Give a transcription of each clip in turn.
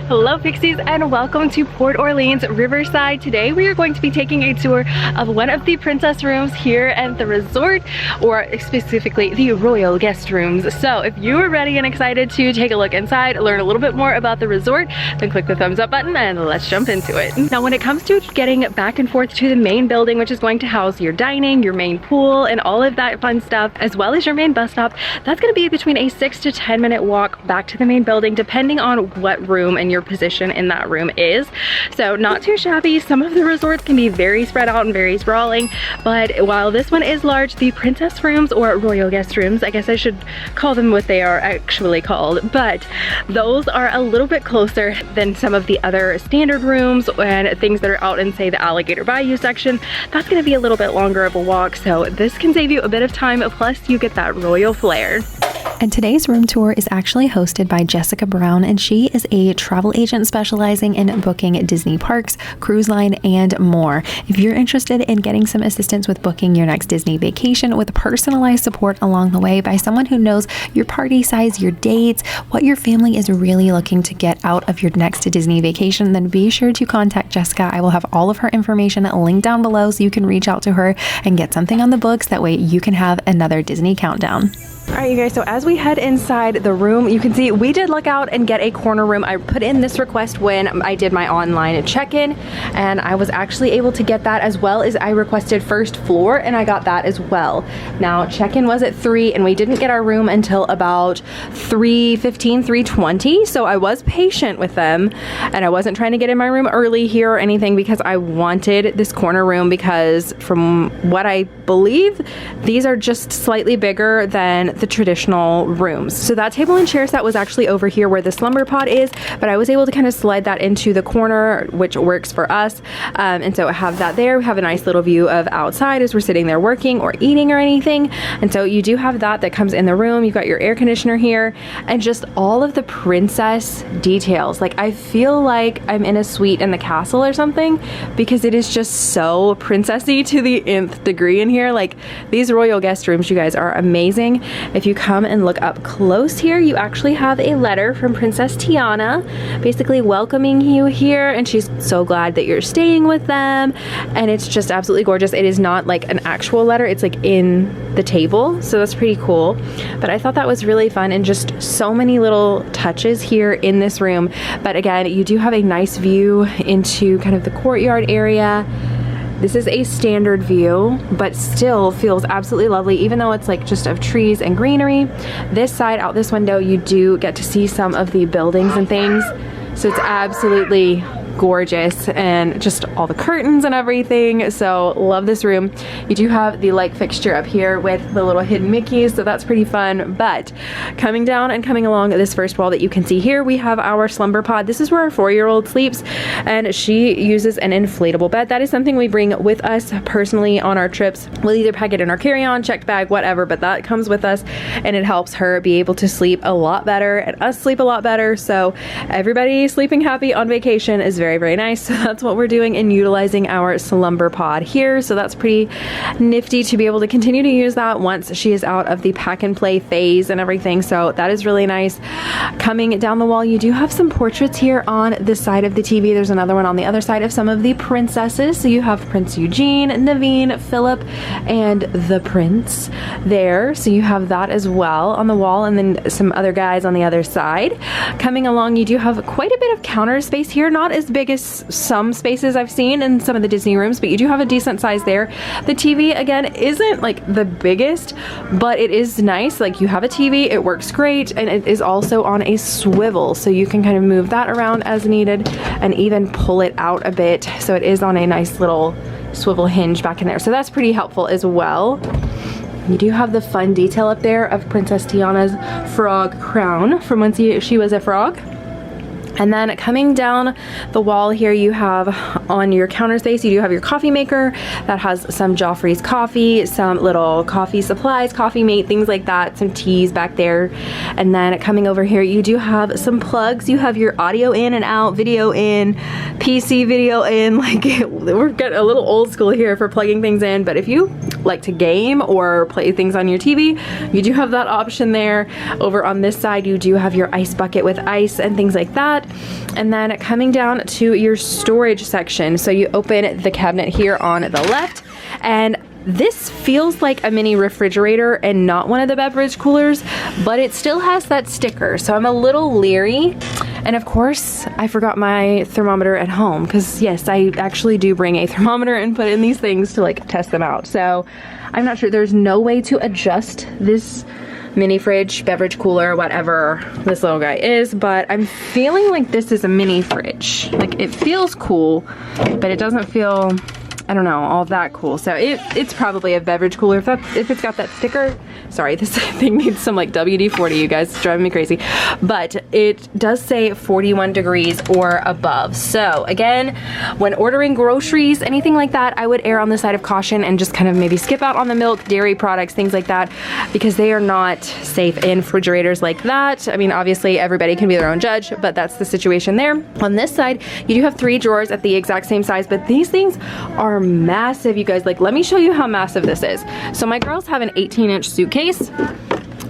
Hello Pixies, and welcome to Port Orleans Riverside. Today we are going to be taking a tour of one of the princess rooms here at the resort, or specifically the royal guest rooms. So if you are ready and excited to take a look inside, learn a little bit more about the resort, then click the thumbs up button and let's jump into it. Now when it comes to getting back and forth to the main building, which is going to house your dining, your main pool, and all of that fun stuff, as well as your main bus stop, that's going to be between a 6 to 10 minute walk back to the main building, depending on what room and your position in that room is. So not too shabby. Some of the resorts can be very spread out and very sprawling, but while this one is large, the princess rooms, or royal guest rooms, I guess I should call them what they are actually called, but those are a little bit closer than some of the other standard rooms and things that are out in, say, the Alligator Bayou section. That's going to be a little bit longer of a walk, so this can save you a bit of time, plus you get that royal flair. And today's room tour is actually hosted by Jessica Brown, and she is a travel agent specializing in booking Disney parks, cruise line, and more. If you're interested in getting some assistance with booking your next Disney vacation with personalized support along the way by someone who knows your party size, your dates, what your family is really looking to get out of your next Disney vacation, then be sure to contact Jessica. I will have all of her information linked down below so you can reach out to her and get something on the books. That way you can have another Disney countdown. Alright you guys, so as we head inside the room, you can see we did look out and get a corner room. I put in this request when I did my online check-in, and I was actually able to get that, as well as I requested first floor, and I got that as well. Now check-in was at 3 and we didn't get our room until about 3:15, 3:20, so I was patient with them and I wasn't trying to get in my room early here or anything, because I wanted this corner room, because from what I believe, these are just slightly bigger than the traditional rooms. So that table and chairs, that was actually over here where the slumber pod is, but I was able to kind of slide that into the corner, which works for us. And so I have that there. We have a nice little view of outside as we're sitting there working or eating or anything. And so you do have that comes in the room. You've got your air conditioner here, and just all of the princess details. Like, I feel like I'm in a suite in the castle or something, because it is just so princessy to the nth degree in here. Like, these royal guest rooms, you guys, are amazing. If you come and look up close here, you actually have a letter from Princess Tiana basically welcoming you here, and she's so glad that you're staying with them, and it's just absolutely gorgeous. It is not like an actual letter, it's like in the table, so that's pretty cool. But I thought that was really fun, and just so many little touches here in this room. But again, you do have a nice view into kind of the courtyard area. This is a standard view, but still feels absolutely lovely, even though it's like just of trees and greenery. This side, out this window, you do get to see some of the buildings and things. So it's absolutely gorgeous, and just all the curtains and everything. So love this room. You do have the light fixture up here with the little hidden Mickeys, so that's pretty fun. But coming down and coming along this first wall that you can see here, we have our slumber pod. This is where our 4-year-old sleeps, and she uses an inflatable bed. That is something we bring with us personally on our trips. We'll either pack it in our carry-on, checked bag, whatever, but that comes with us, and it helps her be able to sleep a lot better and us sleep a lot better. So everybody sleeping happy on vacation is very, very nice. So that's what we're doing and utilizing our slumber pod here. So that's pretty nifty to be able to continue to use that once she is out of the pack and play phase and everything. So that is really nice. Coming down the wall, you do have some portraits here on the side of the TV. There's another one on the other side of some of the princesses. So you have Prince Eugene, Naveen, Philip, and the Prince there. So you have that as well on the wall, and then some other guys on the other side. Coming along, you do have quite a bit of counter space here, not as big as some spaces I've seen in some of the Disney rooms, but you do have a decent size there. The TV, again, isn't like the biggest, but it is nice. Like, you have a TV, it works great, and it is also on a swivel, so you can kind of move that around as needed and even pull it out a bit. So it is on a nice little swivel hinge back in there, so that's pretty helpful as well. You do have the fun detail up there of Princess Tiana's frog crown from when she was a frog. And then coming down the wall here, you have on your counter space, you do have your coffee maker that has some Joffrey's coffee, some little coffee supplies, coffee mate, things like that, some teas back there. And then coming over here, you do have some plugs. You have your audio in and out, video in, PC video in. Like, we're getting a little old school here for plugging things in, but if you like to game or play things on your TV, you do have that option there. Over on this side, you do have your ice bucket with ice and things like that. that. And then coming down to your storage section. So you open the cabinet here on the left, and this feels like a mini refrigerator and not one of the beverage coolers, but it still has that sticker. So I'm a little leery. And of course, I forgot my thermometer at home because yes, I actually do bring a thermometer and put in these things to like test them out. So I'm not sure, there's no way to adjust this mini fridge, beverage cooler, whatever this little guy is, but I'm feeling like this is a mini fridge. Like it feels cool, but it doesn't feel, I don't know, all that cool. So it's probably a beverage cooler if it's got that sticker. Sorry, this thing needs some like WD-40, you guys, it's driving me crazy. But it does say 41 degrees or above. So again, when ordering groceries, anything like that, I would err on the side of caution and just kind of maybe skip out on the milk, dairy products, things like that, because they are not safe in refrigerators like that. I mean, obviously everybody can be their own judge, but that's the situation there. On this side, you do have 3 drawers at the exact same size, but these things are massive, you guys. Like, let me show you how massive this is. So my girls have an 18-inch suitcase.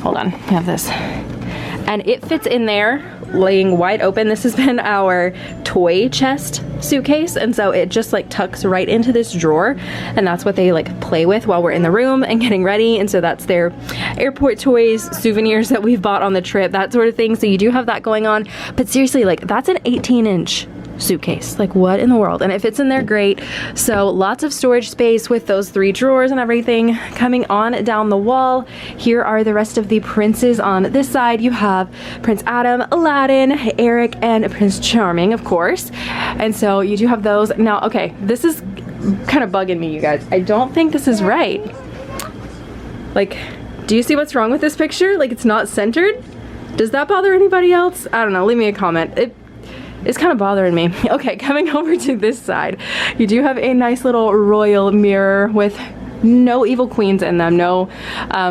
Hold on, I have this. And it fits in there, laying wide open. This has been our toy chest suitcase, and so it just like tucks right into this drawer, and that's what they like play with while we're in the room and getting ready. And so that's their airport toys, souvenirs that we've bought on the trip, that sort of thing. So you do have that going on, but seriously, like, that's an 18-inch suitcase. Like, what in the world? And it fits in there great. So lots of storage space with those 3 drawers and everything. Coming on down the wall, here are the rest of the princes. On this side, you have Prince Adam, Aladdin, Eric, and Prince Charming, of course. And so you do have those. Now, okay, this is kind of bugging me, you guys. I don't think this is right. Like, do you see what's wrong with this picture? Like, it's not centered? Does that bother anybody else? I don't know, leave me a comment. It's kind of bothering me. Okay, coming over to this side, you do have a nice little royal mirror with no evil queens in them, no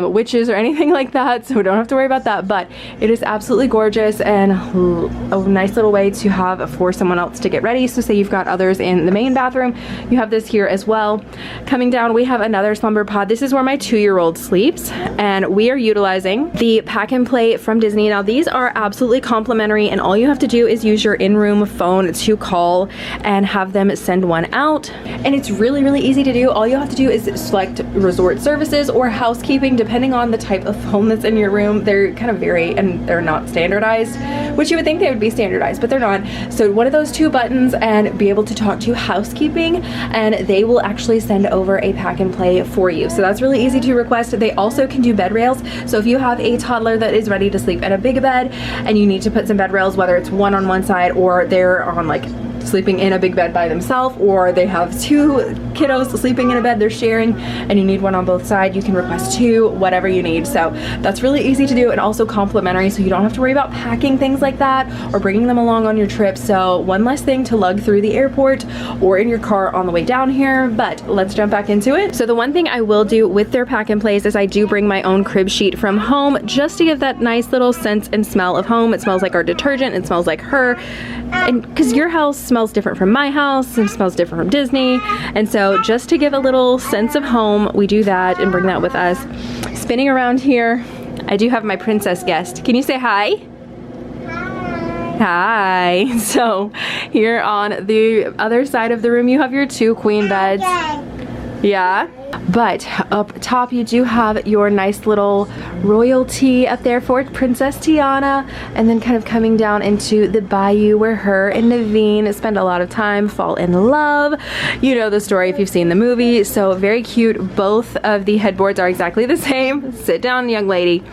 witches or anything like that, so we don't have to worry about that, but it is absolutely gorgeous and a nice little way to have for someone else to get ready. So say you've got others in the main bathroom, you have this here as well. Coming down, we have another slumber pod. This is where my 2-year-old sleeps, and we are utilizing the Pack and Play from Disney. Now these are absolutely complimentary, and all you have to do is use your in-room phone to call and have them send one out, and it's really, really easy to do. All you have to do is select resort services or housekeeping, depending on the type of phone that's in your room. They're kind of vary, and they're not standardized, which you would think they would be standardized, but they're not. So one of those 2 buttons and be able to talk to housekeeping, and they will actually send over a Pack and Play for you. So that's really easy to request. They also can do bed rails. So if you have a toddler that is ready to sleep in a big bed and you need to put some bed rails, whether it's one on one side or they're on like sleeping in a big bed by themselves, or they have 2 kiddos sleeping in a bed they're sharing and you need one on both sides, you can request 2, whatever you need. So that's really easy to do and also complimentary, so you don't have to worry about packing things like that or bringing them along on your trip. So one less thing to lug through the airport or in your car on the way down here. But let's jump back into it. So the one thing I will do with their Pack and Plays is I do bring my own crib sheet from home, just to give that nice little sense and smell of home. It smells like our detergent, it smells like her, and because your house smells different from my house and smells different from Disney, and so just to give a little sense of home, we do that and bring that with us. Spinning around here, I do have my princess guest. Can you say hi? Hi. So here on the other side of the room, you have your 2 queen beds. Yeah. But up top you do have your nice little royalty up there for Princess Tiana, and then kind of coming down into the bayou where her and Naveen spend a lot of time, fall in love. You know the story if you've seen the movie. So very cute. Both of the headboards are exactly the same. Sit down, young lady.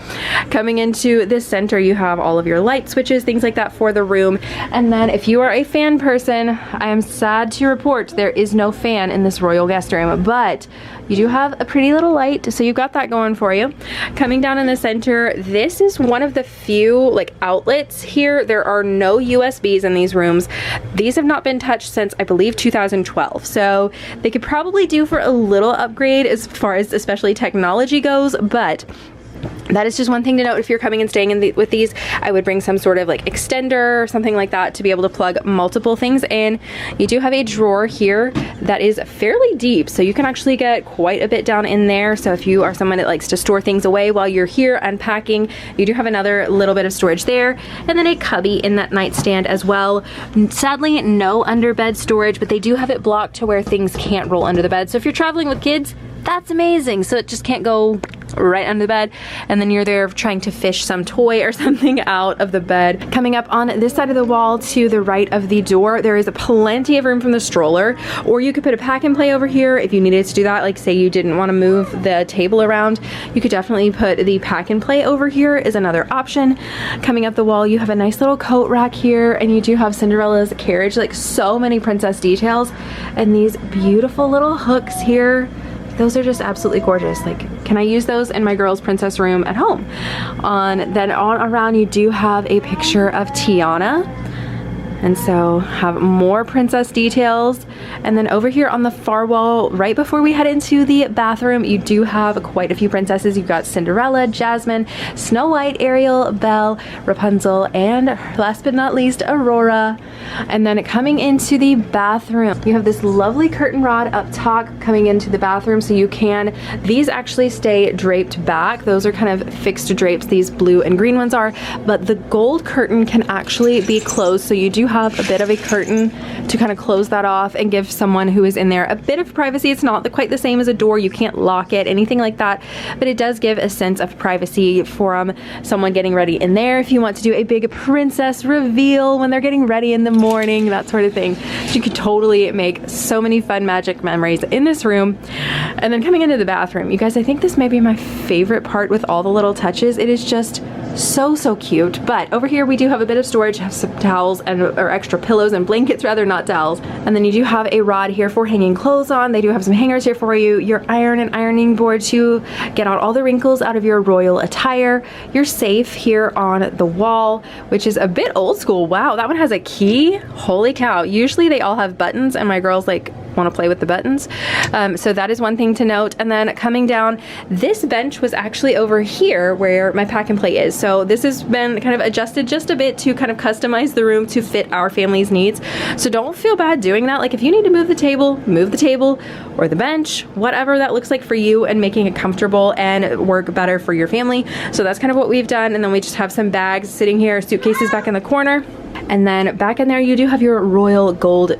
Coming into this center, you have all of your light switches, things like that for the room. And then if you are a fan person, I am sad to report there is no fan in this royal guest room, but you do have a pretty little light, so you've got that going for you. Coming down in the center, this is one of the few like outlets here. There are no USBs in these rooms. These have not been touched since I believe 2012, so they could probably do for a little upgrade as far as especially technology goes, but that is just one thing to note. If you're coming and staying with these, I would bring some sort of like extender or something like that to be able to plug multiple things in. You do have a drawer here that is fairly deep, so you can actually get quite a bit down in there. So if you are someone that likes to store things away while you're here unpacking, you do have another little bit of storage there. And then a cubby in that nightstand as well. Sadly, no under bed storage, but they do have it blocked to where things can't roll under the bed. So if you're traveling with kids, that's amazing. So it just can't go right under the bed, and then you're there trying to fish some toy or something out of the bed. Coming up on this side of the wall to the right of the door, there is plenty of room from the stroller, or you could put a pack and play over here if you needed to do that. Like say you didn't want to move the table around, you could definitely put the pack and play over here is another option. Coming up the wall, you have a nice little coat rack here, and you do have Cinderella's carriage, like so many princess details, and these beautiful little hooks here. Those are just absolutely gorgeous. Like, can I use those in my girl's princess room at home? Then on around, you do have a picture of Tiana. And so have more princess details. And then over here on the far wall, right before we head into the bathroom, you do have quite a few princesses. You've got Cinderella, Jasmine, Snow White, Ariel, Belle, Rapunzel, and last but not least, Aurora. And then coming into the bathroom, you have this lovely curtain rod up top coming into the bathroom. So you can, these actually stay draped back. Those are kind of fixed drapes. These blue and green ones are, but the gold curtain can actually be closed. So you do have a bit of a curtain to kind of close that off and give someone who is in there a bit of privacy. It's not quite the same as a door. You can't lock it, anything like that, but it does give a sense of privacy for someone getting ready in there. If you want to do a big princess reveal when they're getting ready in the morning, that sort of thing. So you could totally make so many fun magic memories in this room. And then coming into the bathroom, you guys, I think this may be my favorite part with all the little touches. It is just so cute. But over here we do have a bit of storage, have some towels or extra pillows and blankets rather, not towels. And then you do have a rod here for hanging clothes on. They do have some hangers here for you, your iron and ironing board to get out all the wrinkles out of your royal attire. Your safe here on the wall, which is a bit old school. Wow, that one has a key. Holy cow. Usually they all have buttons, and my girls like want to play with the buttons. So that is one thing to note. And then coming down, this bench was actually over here where my pack and play is. So this has been kind of adjusted just a bit to kind of customize the room to fit our family's needs. So don't feel bad doing that. Like if you need to move the table or the bench, whatever that looks like for you, and making it comfortable and work better for your family. So that's kind of what we've done. And then we just have some bags sitting here, suitcases back in the corner. And then back in there, you do have your royal gold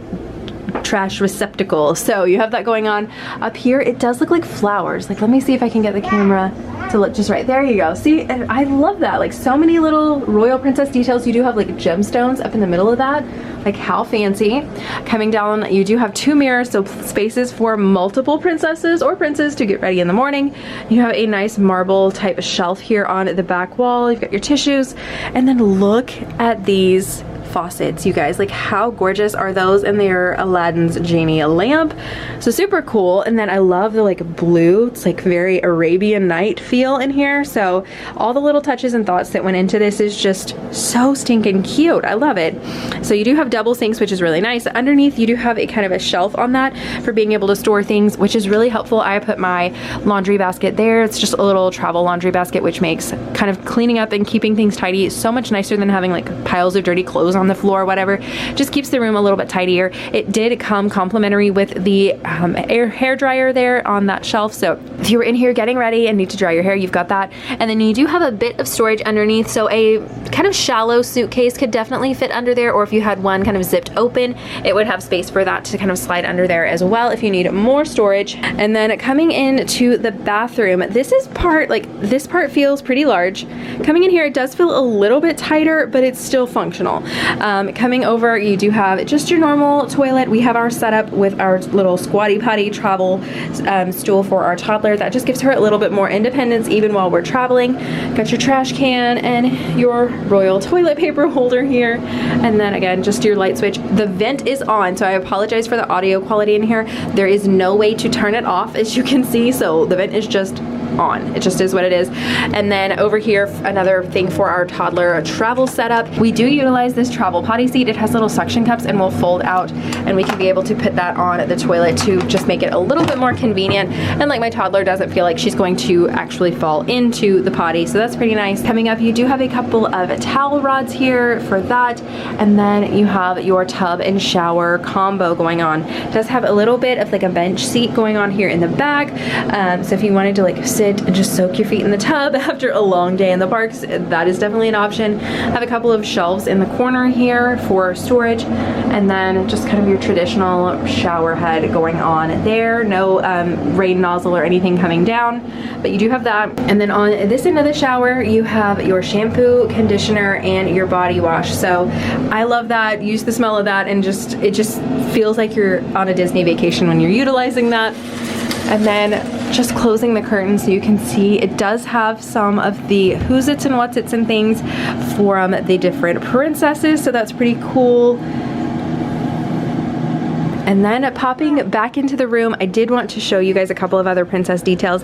trash receptacle. So you have that going on. Up here, it does look like flowers. Like, let me see if I can get the camera to look just right. There you go. See, and I love that. Like so many little royal princess details. You do have like gemstones up in the middle of that. Like how fancy. Coming down, you do have two mirrors, so spaces for multiple princesses or princes to get ready in the morning. You have a nice marble type shelf here on the back wall. You've got your tissues, and then look at these faucets, you guys. Like how gorgeous are those? And they're Aladdin's genie lamp, so super cool. And then I love the like blue, it's like very Arabian Night feel in here. So all the little touches and thoughts that went into this is just so stinking cute. I love it. So you do have double sinks, which is really nice. Underneath you do have a kind of a shelf on that for being able to store things, which is really helpful. I put my laundry basket there. It's just a little travel laundry basket, which makes kind of cleaning up and keeping things tidy so much nicer than having like piles of dirty clothes on the floor or whatever. Just keeps the room a little bit tidier. It did come complimentary with the hair dryer there on that shelf. So if you were in here getting ready and need to dry your hair, you've got that. And then you do have a bit of storage underneath. So a kind of shallow suitcase could definitely fit under there, or if you had one kind of zipped open, it would have space for that to kind of slide under there as well if you need more storage. And then coming into the bathroom, this part feels pretty large. Coming in here, it does feel a little bit tighter, but it's still functional. Coming over, you do have just your normal toilet. We have our setup with our little squatty potty travel stool for our toddler. That just gives her a little bit more independence even while we're traveling. Got your trash can and your royal toilet paper holder here. And then again, just your light switch. The vent is on, so I apologize for the audio quality in here. There is no way to turn it off, as you can see, so the vent is just on. It just is what it is. And then over here, another thing for our toddler travel setup. We do utilize this travel potty seat. It has little suction cups and will fold out, and we can be able to put that on the toilet to just make it a little bit more convenient. And like my toddler doesn't feel like she's going to actually fall into the potty. So that's pretty nice. Coming up, you do have a couple of towel rods here for that. And then you have your tub and shower combo going on. It does have a little bit of like a bench seat going on here in the back. So if you wanted to like sit and just soak your feet in the tub after a long day in the parks, that is definitely an option. I have a couple of shelves in the corner here for storage, and then just kind of your traditional shower head going on there. No rain nozzle or anything coming down, but you do have that. And then on this end of the shower, you have your shampoo, conditioner, and your body wash. So I love that. Use the smell of that, and it just feels like you're on a Disney vacation when you're utilizing that. And then just closing the curtain so you can see it does have some of the who's its and what's its and things from the different princesses, so that's pretty cool. And then popping back into the room, I did want to show you guys a couple of other princess details.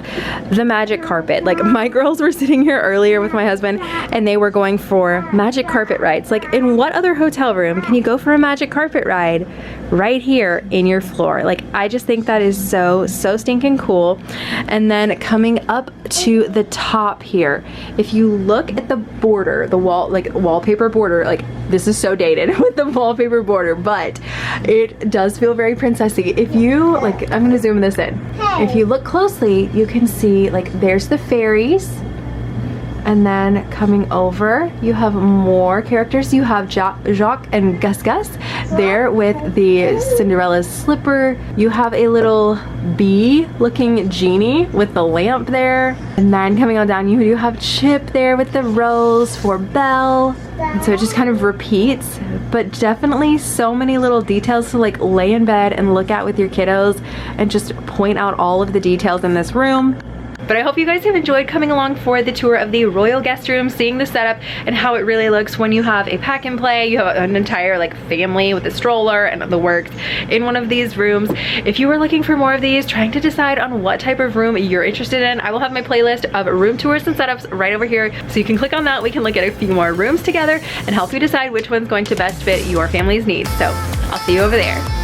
The magic carpet. Like, my girls were sitting here earlier with my husband and they were going for magic carpet rides. Like, in what other hotel room can you go for a magic carpet ride? Right here in your floor. Like, I just think that is so stinking cool. And then coming up to the top here, if you look at the border, the wall, like wallpaper border, like this is so dated with the wallpaper border, but it does feel very princessy. If you like, I'm gonna zoom this in. If you look closely, you can see like there's the fairies. And then coming over, you have more characters. You have Jacques and Gus there with the Cinderella's slipper. You have a little bee-looking genie with the lamp there. And then coming on down, you do have Chip there with the rose for Belle. And so it just kind of repeats, but definitely so many little details to like lay in bed and look at with your kiddos and just point out all of the details in this room. But I hope you guys have enjoyed coming along for the tour of the royal guest room, seeing the setup and how it really looks when you have a pack and play. You have an entire like family with a stroller and the works in one of these rooms. If you are looking for more of these, trying to decide on what type of room you're interested in, I will have my playlist of room tours and setups right over here. So you can click on that. We can look at a few more rooms together and help you decide which one's going to best fit your family's needs. So I'll see you over there.